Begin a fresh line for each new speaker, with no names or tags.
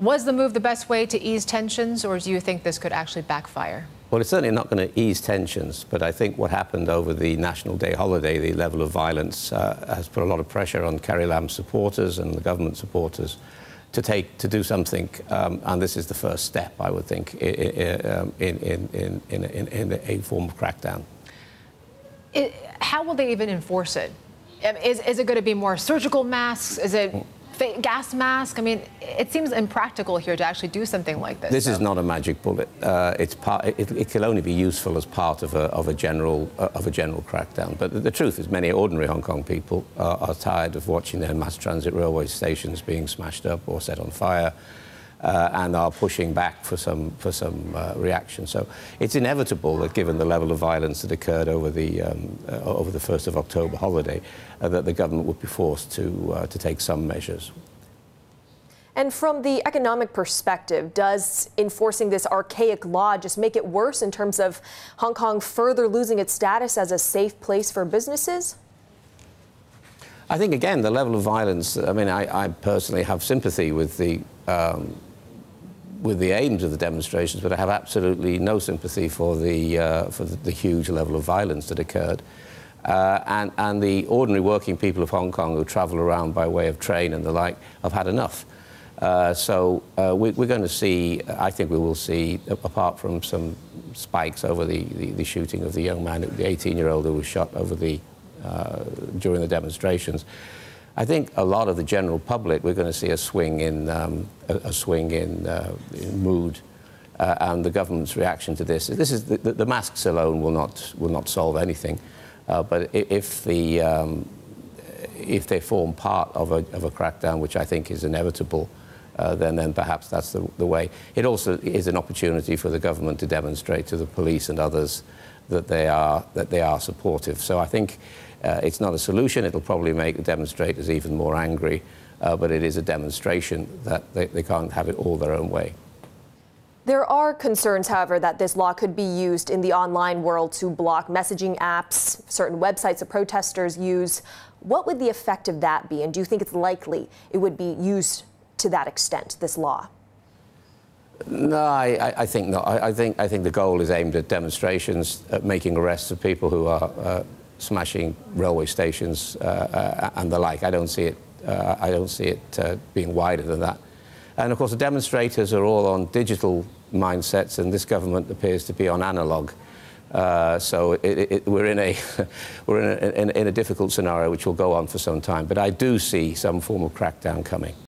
Was the move the best way to ease tensions, or do you think this could actually backfire?
Well, it's certainly not going to ease tensions, but I think what happened over the National Day holiday, the level of violence, has put a lot of pressure on Carrie Lam's supporters and the government supporters to do something, and this is the first step, I would think, in a form of crackdown.
How will they even enforce it? Is it going to be more surgical masks? Is it gas mask? I mean, it seems impractical here to actually do something like this.
This is not a magic bullet. It can only be useful as part of a general crackdown. But the truth is, many ordinary Hong Kong people are tired of watching their mass transit railway stations being smashed up or set on fire, and are pushing back for some reaction. So it's inevitable that, given the level of violence that occurred over the 1st of October holiday, that the government would be forced to take some measures.
And from the economic perspective, does enforcing this archaic law just make it worse in terms of Hong Kong further losing its status as a safe place for businesses?
I think, again, the level of violence, I mean, I personally have sympathy with the aims of the demonstrations, but I have absolutely no sympathy for the huge level of violence that occurred. And the ordinary working people of Hong Kong who travel around by way of train and the like have had enough. So we're going to see, I think we will see, apart from some spikes over the shooting of the young man, the 18-year-old who was shot over during the demonstrations, I think a lot of the general public, we're going to see a swing in mood, and the government's reaction to this. This is the masks alone will not solve anything, but if they form part of a crackdown, which I think is inevitable, then perhaps that's the way. It also is an opportunity for the government to demonstrate to the police and others that they are supportive. So I think it's not a solution. It'll probably make the demonstrators even more angry, but it is a demonstration that they can't have it all their own way.
There are concerns, however, that this law could be used in the online world to block messaging apps, certain websites that protesters use. What would the effect of that be? And do you think it's likely it would be used to that extent, this law?
No, I think not. I think the goal is aimed at demonstrations, at making arrests of people who are smashing railway stations and the like. I don't see it being wider than that. And of course, the demonstrators are all on digital mindsets, and this government appears to be on analog. So we're in a difficult scenario which will go on for some time. But I do see some form of crackdown coming.